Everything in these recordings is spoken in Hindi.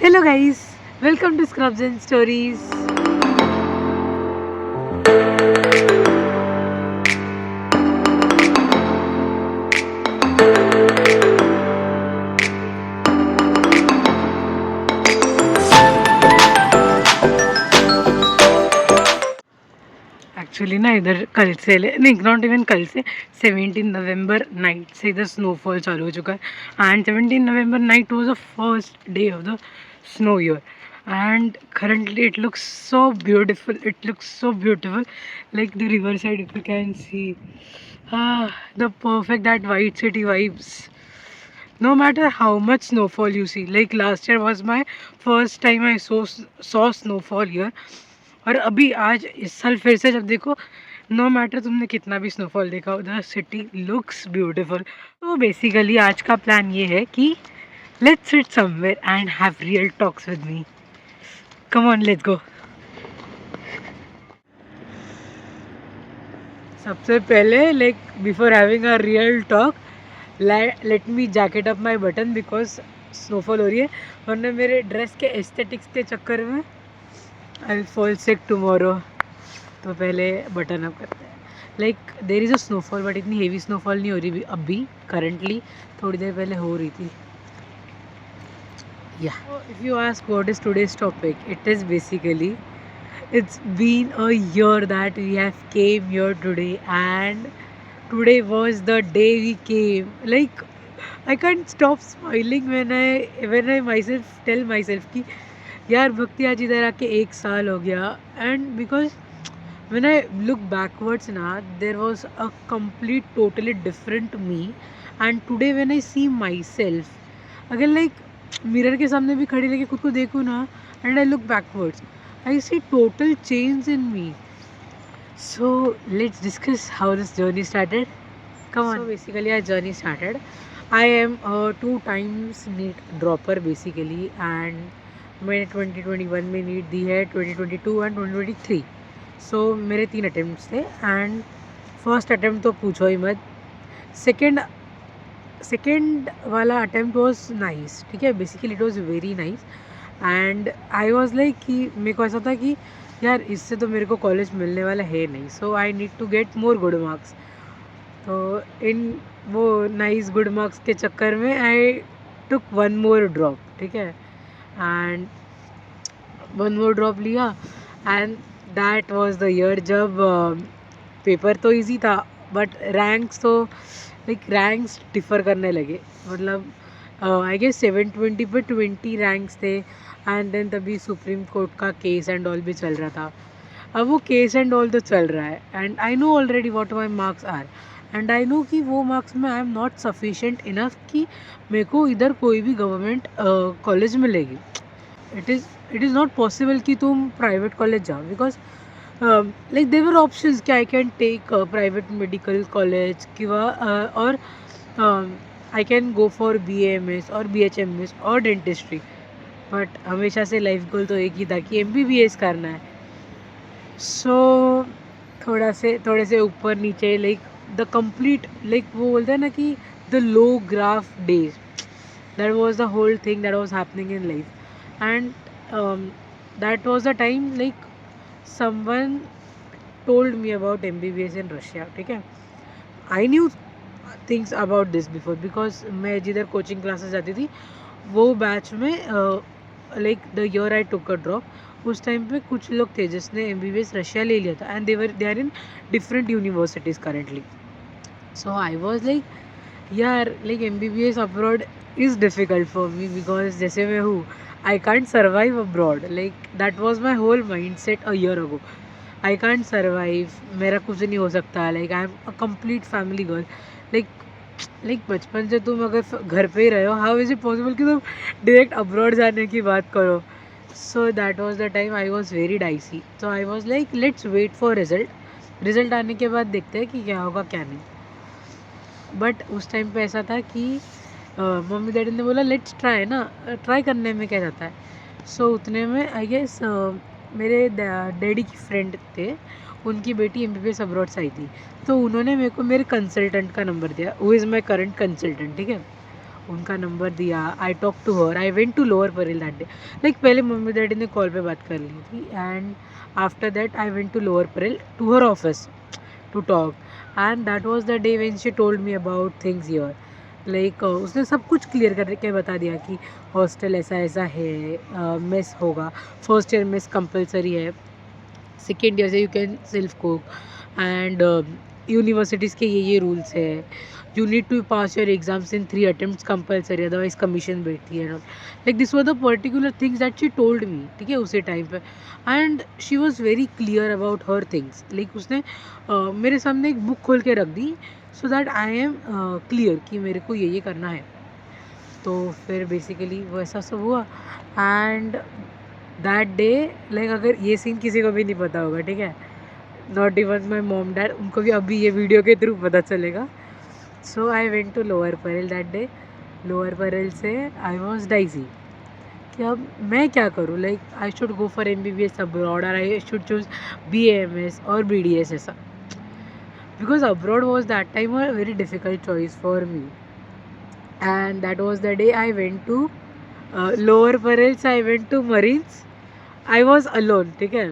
Hello guys, welcome to Scrubs and Stories. Actually ना इधर कल से नहीं नॉट इवन कल से 17 नवंबर नाइट से इधर स्नोफॉल चालू हो चुका है and 17 November night was the first day of the snow year and currently it looks so beautiful like the river side if you can see the perfect that white city vibes no matter how much snowfall you see like last year was my first time I saw snowfall here और अभी आज इस साल फिर से जब देखो नो मैटर तुमने कितना भी स्नोफॉल देखा द सिटी लुक्स ब्यूटीफुल। तो बेसिकली आज का प्लान ये है कि let's sit somewhere and have real talks with me. Come on let's go. सबसे पहले like before having a real talk let me jacket up my button because snowfall हो रही है वरना मेरे ड्रेस के एस्थेटिक्स के चक्कर में I will fall sick tomorrow. तो पहले बटन अप करते हैं। Like there is a snowfall but इतनी हेवी स्नोफॉल नहीं हो रही अभी करंटली, थोड़ी देर पहले हो रही थी। या if you ask what is today's topic, it is basically it's been a year that we have came here today and today was the day we came. Like I can't stop smiling when I myself tell myself कि यार भक्ति आज इधर आके 1 साल हो गया and because when I look backwards now there was a complete totally different me and today when I see myself अगर like मिरर के सामने भी खड़ी लेके खुद को देखूँ ना and I look backwards I see total change in me. So let's discuss how this journey started. Come on. So basically our journey started. I am a 2 times NEET dropper basically and मैंने 2021 में NEET दी है, 2022 and 2023. So मेरे 3 अटेम्प्ट्स थे and फर्स्ट अटेम्प्ट तो पूछो ही मत। सेकेंड वाला अटेम्प्ट वॉज नाइस, ठीक है, basically it was very nice and I was like कि मेरे को ऐसा था कि यार इससे तो मेरे को कॉलेज मिलने वाला है नहीं, so I need to get more good marks. तो इन वो नाइस गुड मार्क्स के चक्कर में आई टुक वन मोर ड्रॉप, ठीक है, एंड वन मोर ड्रॉप लिया and that was the year जब पेपर तो इजी था बट रैंक्स तो लाइक रैंक्स डिफ़र करने लगे। मतलब आई गेस 720 पे 20 रैंक्स थे एंड देन तभी सुप्रीम कोर्ट का केस एंड ऑल भी चल रहा था। अब वो केस एंड ऑल तो चल रहा है and I know already what my marks are and I know कि वो मार्क्स में I am not sufficient enough कि मेरे को इधर कोई भी गवर्नमेंट कॉलेज मिलेगी। इट इज़ नॉट पॉसिबल कि तुम प्राइवेट कॉलेज जाओ बिकॉज लाइक देवर ऑप्शंस कि I can take private medical college किंवा और I can go for BAMS और BHMS और डेंटिस्ट्री, बट हमेशा से लाइफ गोल तो एक ही था कि MBBS करना है। सो थोड़े से ऊपर नीचे लाइक द कंप्लीट लाइक वो बोलते हैं ना कि the low graph days, that was the whole thing that was happening in life and that was the time like someone told me about MBBS in Russia, ठीक है। I knew things about this before because मैं जिधर कोचिंग क्लासेस जाती थी वो बैच में like the year I took a drop उस टाइम पे कुछ लोग थे जिसने MBBS रशिया ले लिया था and they are in different universities currently. So I was like यार like MBBS abroad is difficult for me because जैसे मैं हूँ I can't survive abroad, like that was my whole mindset a year ago. I can't survive, मेरा कुछ नहीं हो सकता, like I am a complete family girl. Like बचपन से तुम अगर घर पे ही रहे हो, हाउ इज़ इट पॉसिबल कि तुम डायरेक्ट अब्रॉड जाने की बात करो। So that was the time I was very dicey. तो I was like let's wait for result आने के बाद देखते हैं कि क्या होगा क्या नहीं। बट उस टाइम पे ऐसा था कि मम्मी डैडी ने बोला लेट्स ट्राई ना, ट्राई करने में क्या जाता है। सो उतने में आई गेस मेरे डैडी की फ्रेंड थे, उनकी बेटी MBBS अब्रॉड से आई थी, तो उन्होंने मेरे को मेरे कंसल्टेंट का नंबर दिया, who is my current consultant, ठीक है। उनका नंबर दिया, I talk to her, I went to Lower Parel that day. Like पहले मम्मी डैडी ने कॉल पे बात कर ली थी, and after that I went to Lower Parel to her office to talk, and that was the day when she told me about things here. Like उसने सब कुछ क्लियर करके बता दिया कि हॉस्टल ऐसा ऐसा है, मेस होगा, फर्स्ट ईयर मेस कंपलसरी है, सेकेंड ईयर से you can self cook, and universities के ये रूल्स है, you need to pass your exams in 3 attempts compulsory, otherwise commission बैठती है not. Like this were the particular things that she told me, ठीक है, उसी टाइम पे। And she was very clear about her things. Like उसने मेरे सामने एक बुक खोल के रख दी, so that I am clear कि मेरे को ये करना है। तो फिर बेसिकली वो ऐसा सब हुआ, एंड दैट डे, लाइक अगर ये सीन किसी को भी नहीं पता होगा, ठीक है, not even my mom dad, उनको भी अभी ये वीडियो के थ्रू पता चलेगा। So I went to Lower Parel that day. Lower Parel से आई वॉज डाइजी कि अब मैं क्या करूँ, like I should go for MBBS abroad, और आई शुड चूज BAMS और BDS ऐसा, because abroad was that time a very difficult choice for me. And that was the day I went to lower parels, I went to Marines. I was alone, ठीक है,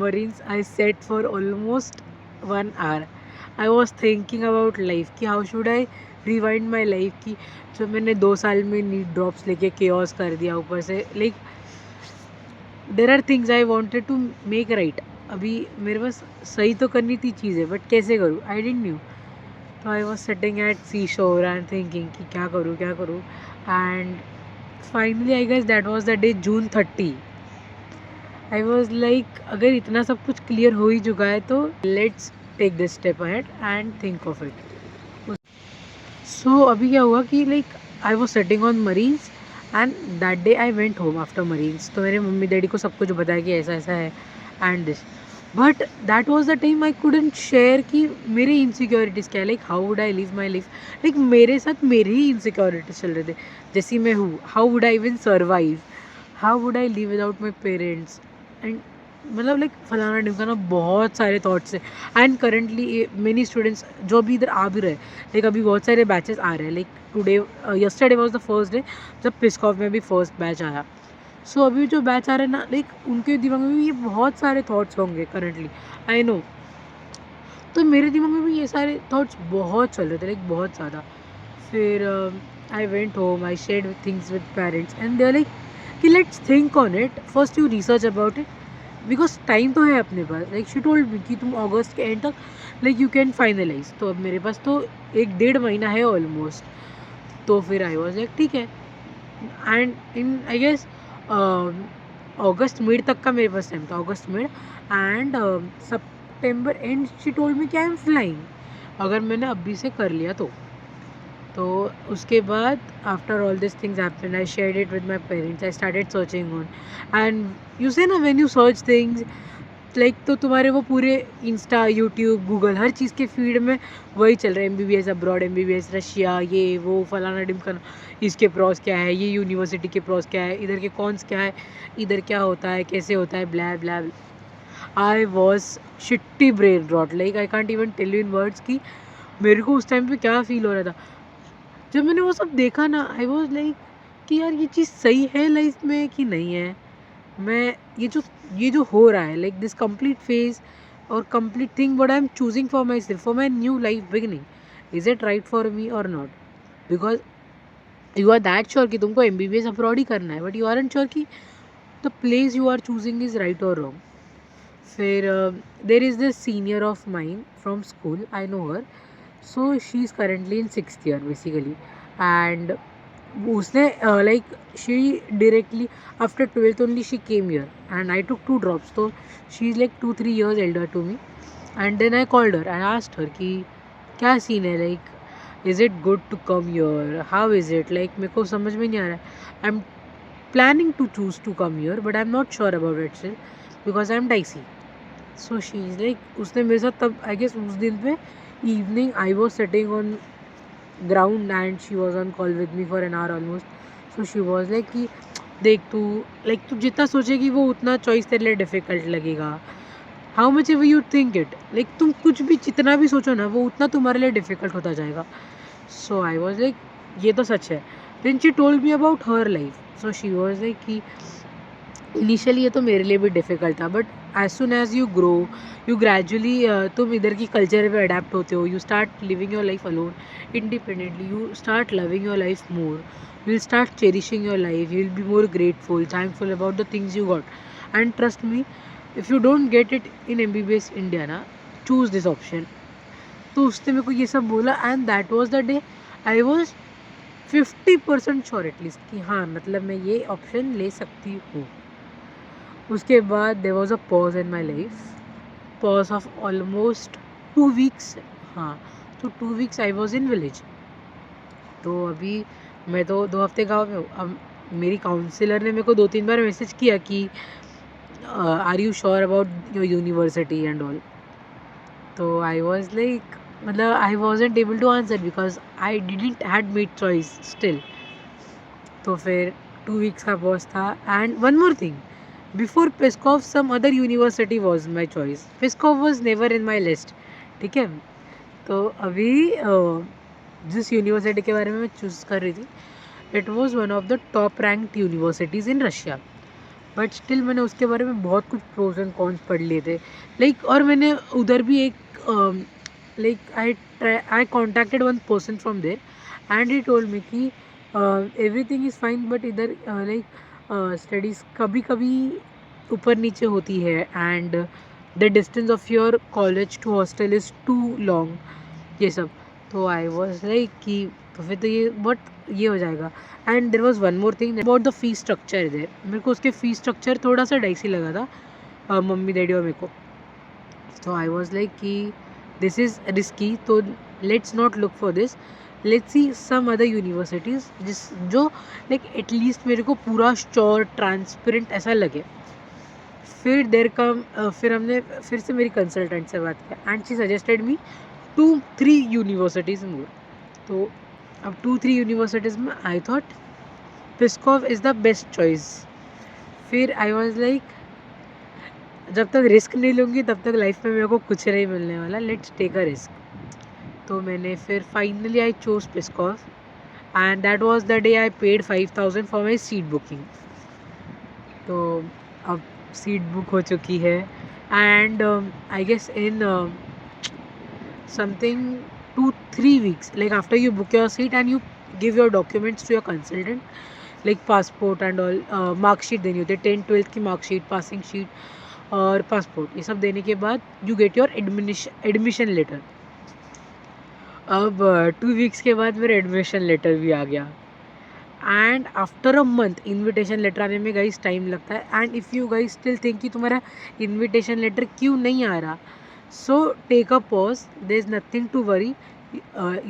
Marines I sat for almost 1 hour. I was thinking about life कि how should I rewind my life, कि जो मैंने 2 साल में नीट ड्रॉप्स लेके chaos कर दिया ऊपर से, like there are things I wanted to make right. अभी मेरे पास सही तो करनी थी चीज़ें, बट कैसे करूँ, आई डिडंट न्यू। तो I was sitting at sea shore and thinking कि क्या करूँ क्या करूँ, and finally I guess that was the day June 30। I was like अगर इतना सब कुछ क्लियर हो ही चुका है तो let's take this step ahead and think of it. So अभी क्या हुआ कि like I was sitting on marines, and that day I went home after marines. तो मेरे मम्मी डैडी को सब कुछ बताया कि ऐसा ऐसा है and this, but that was the time I couldn't share कि मेरी इनसिक्योरिटीज़ क्या है, like how would I live my life. Like मेरे साथ मेरी ही इनसिक्योरिटीज चल रहे थे, जैसी मैं हूँ, how would I even survive, how would I live without my parents, and मतलब लाइक फलाना ढिमकाना बहुत सारे थॉट्स है। एंड करेंटली मेनी स्टूडेंट्स जो अभी इधर आ भी रहे, लाइक अभी बहुत सारे बैचेस आ रहे हैं, like today yesterday was the first day जब पिस्कॉफ में भी फर्स्ट बैच आया। सो अभी जो बैच आ रहे हैं ना, लाइक उनके दिमाग में भी ये बहुत सारे थॉट्स होंगे करेंटली, आई नो। तो मेरे दिमाग में भी ये सारे थॉट्स बहुत चल रहे थे, लाइक बहुत ज़्यादा। फिर I went home, I shared things with parents, and they are like कि let's think on it, first you research about it, because time तो है अपने पास। लाइक शी टोल्ड मी कि तुम अगस्त के एंड तक लाइक यू कैन फाइनलाइज। तो अब मेरे पास तो 1-1.5 महीना है ऑलमोस्ट। तो फिर आई वॉज लाइक ठीक है, and in I guess August mid तक का मेरे पास टाइम था, August mid, and September and she told me कि आई एम फ्लाइंग, अगर मैंने अभी से कर लिया तो उसके बाद after all this things happened, I shared it with my parents, I started searching on, and you से ना when you search things like, तो तुम्हारे वो पूरे इंस्टा, यूट्यूब, गूगल, हर चीज़ के फीड में वही चल रहा है, MBBS अब्रॉड, MBBS रशिया, ये वो फलाना ढिमकाना, इसके प्रॉस क्या है, ये यूनिवर्सिटी के प्रॉस क्या है, इधर के कॉन्स क्या है, इधर क्या होता है, कैसे होता है, blab blab. I was shitty brain rot, like I can't even tell you in words कि मेरे को उस टाइम पे क्या फील हो रहा था जब मैंने वो सब देखा ना। आई वॉज लाइक कि यार ये चीज़ सही है लाइफ में कि नहीं है, मैं ये जो हो रहा है, लाइक दिस कंप्लीट फेज और complete thing what I am choosing for myself, for my new life beginning, is it right for me और नॉट। Because you are that sure कि तुमको MBBS अब्रॉड ही करना है, but you aren't sure कि the place you are choosing is right और रॉन्ग। फिर there is this senior of mine from school, I know her, so she is currently in 6th year basically, and उसने like she directly after 12th only she came here, and I took 2 drops, तो she is like 2-3 years elder to me, and then I called her and asked her कि क्या सीन है, like is it good to come here, how is it, like मेरे को समझ में नहीं आ रहा है, I am planning to choose to come here but I am not sure about it still because I am dicey. So she is like, उसने मेरे साथ तब आई गेस उस दिन पे evening I was sitting on ground and she was on call with me for an hour almost. So she was like कि देख तू लाइक तू जितना सोचेगी वो उतना चॉइस तेरे लिए डिफ़िकल्ट लगेगा, how much ever you think it, like तुम कुछ भी जितना भी सोचो ना वो उतना तुम्हारे लिए डिफ़िकल्ट होता जाएगा। सो आई वॉज लाइक ये तो सच है, then she told me about her life. So she was like कि इनिशियली ये तो मेरे लिए भी डिफ़िकल्ट था, but as soon as you grow, you gradually तुम इधर की कल्चर पे अडेप्ट होते हो, you start living your life alone independently, you start loving your life more, you will start cherishing your life, you will be more grateful, thankful about the things you got. And trust me, if you don't get it in MBBS India ना, choose this option. तो उसने मेरे को ये सब बोला and that was the day I was 50% sure at least कि हाँ मतलब मैं ये ऑप्शन ले सकती हूँ. उसके बाद there was a pause in my life, pause of almost 2 weeks. हाँ, तो 2 weeks I was in village. तो अभी मैं तो 2 हफ्ते गाँव में हूँ. अब मेरी काउंसलर ने मेरे को 2-3 बार मैसेज किया कि are you sure about your university and all. तो आई वाज लाइक मतलब I wasn't able to answer because I didn't had made choice still. तो फिर 2 वीक्स का पॉज था. And one more thing, before Pskov some other university was my choice. Pskov was never in my list. ठीक है, तो अभी जिस यूनिवर्सिटी के बारे में मैं चूज़ कर रही थी, it was one of the top ranked universities in Russia. But still मैंने उसके बारे में बहुत कुछ प्रोज एंड कॉन्स पढ़ लिए थे. लाइक और मैंने उधर भी एक like I contacted one person from there and he told me कि एवरीथिंग इज़ फाइन, बट इधर लाइक स्टडीज़ कभी कभी ऊपर नीचे होती है and the distance of your college to hostel is too long, ये सब. तो आई वॉज लाइक कि तो फिर तो ये बट ये हो जाएगा. And there was one more thing about the fee structure there. मेरे को उसके फी स्ट्रक्चर थोड़ा सा डाइसी लगा था मम्मी डैडी और मेरे को. तो आई वॉज लाइक कि दिस इज़ रिस्की, तो let's not look for this, let's see some other universities जो लाइक एटलीस्ट मेरे को पूरा श्योर ट्रांसपेरेंट ऐसा लगे. फिर हमने फिर से मेरी कंसल्टेंट से बात किया and she suggested me 2-3 universities more. तो अब 2-3 यूनिवर्सिटीज़ में I thought Pskov is the best choice. फिर आई वॉज लाइक जब तक रिस्क नहीं लूँगी तब तक लाइफ में मेरे को कुछ नहीं मिलने वाला, लेट्स टेक अ रिस्क. तो मैंने फिर finally I chose Pskov and that was the day I paid 5,000 for my seat booking. तो अब सीट बुक हो चुकी है and I guess in something 2-3 weeks, like after you book your seat and you give your documents to your consultant like passport and all, marksheet देनी होती है 10th-12th की marksheet, passing sheet और passport, ये सब देने के बाद you get your admission letter. अब 2 वीक्स के बाद मेरा एडमिशन लेटर भी आ गया and after a month invitation letter आने में गाइस टाइम लगता है. And if you guys still think कि तुम्हारा इन्विटेशन लेटर क्यों नहीं आ रहा, so take a pause, there is nothing to worry.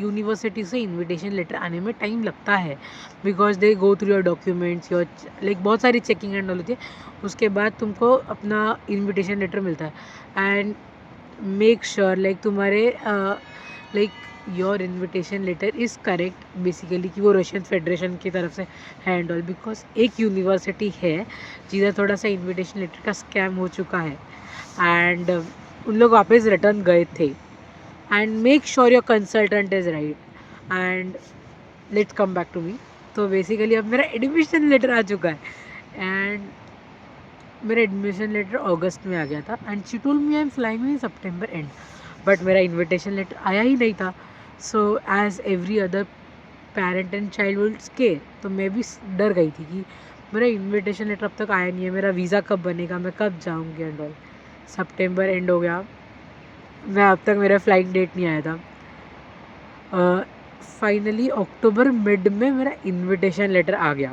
University से इन्विटेशन लेटर आने में टाइम लगता है because they go through your documents, your like बहुत सारी चेकिंग एंड होती है. उसके बाद तुमको अपना इन्विटेशन लेटर मिलता है एंड मेक श्योर लाइक तुम्हारे like your invitation letter is correct basically कि वो रशियन फेडरेशन की तरफ से है एंड ऑल. बिकॉज एक यूनिवर्सिटी है जिधर थोड़ा सा इन्विटेशन लेटर का स्कैम हो चुका है एंड उन लोग वापस रिटर्न गए थे. And make sure your consultant is right and let's come back to me. तो बेसिकली अब मेरा एडमिशन लेटर आ चुका है एंड मेरा एडमिशन लेटर अगस्त में आ गया था and she told me I am flying in September and. But मेरा इन्विटेशन लेटर आया ही नहीं था. So as every other parent and child will scare, तो मैं भी डर गई थी कि मेरा इन्विटेशन लेटर अब तक आया नहीं है, मेरा वीज़ा कब बनेगा, मैं कब जाऊँगी एंड ऑल. सितंबर एंड हो गया, मैं अब तक मेरा फ़्लाइट डेट नहीं आया था. फाइनली अक्टूबर मिड में मेरा इन्विटेशन लेटर आ गया.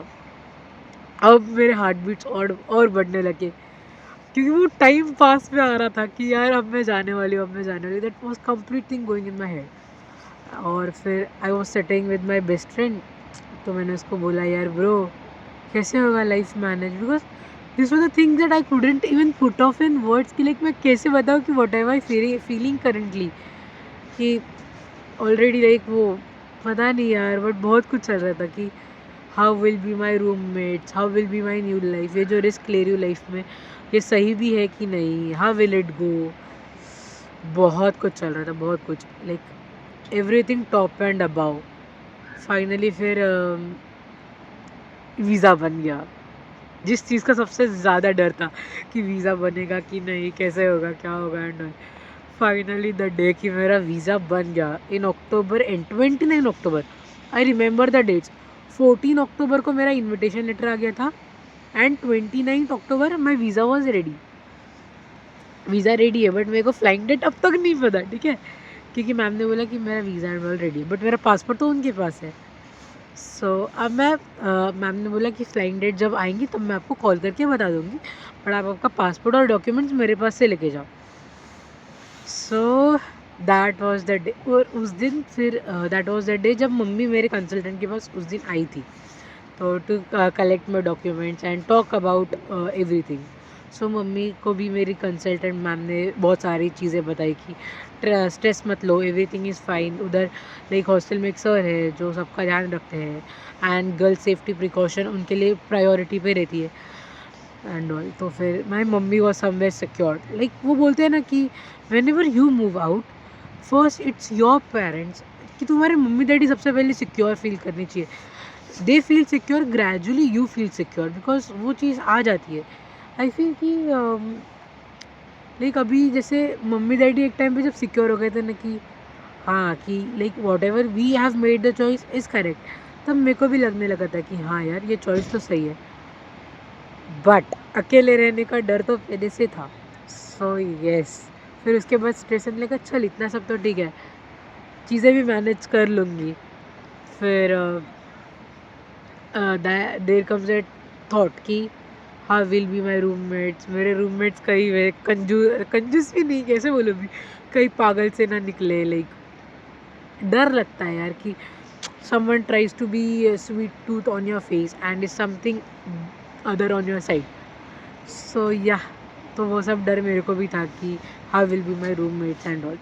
अब मेरे हार्ट बीट्स और बढ़ने लगे क्योंकि वो टाइम पास में आ रहा था कि यार अब मैं जाने वाली हूँ, अब मैं जाने वाली. That was complete thing going in my head. और फिर I was sitting with my best friend. तो मैंने उसको बोला यार ब्रो कैसे होगा life manage, because this was the thing that I couldn't even put off in words कि लाइक मैं कैसे बताऊँ कि what ever I feeling currently कि ऑलरेडी लाइक वो पता नहीं यार बट बहुत कुछ चल रहा था कि how will be my roommates, how will be my new life, ये जो रिस्क ले रही हूँ लाइफ में ये सही भी है कि नहीं, हाउ विल इट गो. बहुत कुछ चल रहा था, बहुत कुछ like everything top and about. Finally फिर वीज़ा बन गया। जिस चीज़ का सबसे ज़्यादा डर था कि वीज़ा बनेगा कि नहीं, कैसे होगा, क्या होगा एंड ऑल। फाइनली द डे कि मेरा वीज़ा बन गया in October and 29 October, I remember the dates. 14 अक्टूबर को मेरा इनविटेशन लेटर आ गया था and 29 October my visa was ready. Visa ready है बट मेरे को फ्लाइंग डेट अब तक नहीं पता, ठीक है, क्योंकि मैम ने बोला कि मेरा वीज़ा एंड ऑल रेडी है बट मेरा पासपोर्ट तो उनके पास है। सो अब मैं मैम ने बोला कि फ्लाइंग डेट जब आएंगी तब मैं आपको कॉल करके बता दूंगी, बट आप आपका पासपोर्ट और डॉक्यूमेंट्स मेरे पास से लेके जाओ। So that was the day. और उस दिन फिर दैट वाज द डे जब मम्मी मेरे कंसल्टेंट के पास उस दिन आई थी, तो to collect my documents and talk about everything. So mummy को भी मेरी कंसल्टेंट मैम ने बहुत सारी चीज़ें बताई कि स्ट्रेस मत लो, एवरीथिंग इज़ फाइन। उधर लाइक हॉस्टल में एक सर है जो सबका ध्यान रखते हैं एंड गर्ल सेफ्टी प्रिकॉशन उनके लिए प्रायोरिटी पे रहती है एंड ऑल। तो फिर माई मम्मी वॉज समवेयर सिक्योर। लाइक वो बोलते हैं ना कि whenever you move out first it's your parents, कि तुम्हारे मम्मी डैडी सबसे पहले सिक्योर फील करनी चाहिए। They feel secure, gradually you feel secure, because वो चीज़ आ जाती है। आई फील कि लाइक अभी जैसे मम्मी डैडी एक टाइम पे जब सिक्योर हो गए थे ना कि हाँ कि like whatever we have made the choice is correct, तब मेरे को भी लगने लगा था कि हाँ यार ये चॉइस तो सही है। बट अकेले रहने का डर तो पहले से था। सो यस, फिर उसके बाद स्टेशन लेकर चल इतना सब तो ठीक है, चीज़ें भी मैनेज कर लूँगी। फिर देयर कम्स ए थॉट कि how will be my roommates. मेरे रूममेट्स कहीं वे कंजूस भी नहीं, कैसे बोलूँ भी, कहीं पागल से ना निकले। लाइक डर लगता है यार कि someone tries to be a sweet tooth on your face and is something other on your side. So yeah, तो वो सब डर मेरे को भी था कि how will be my roommates and all.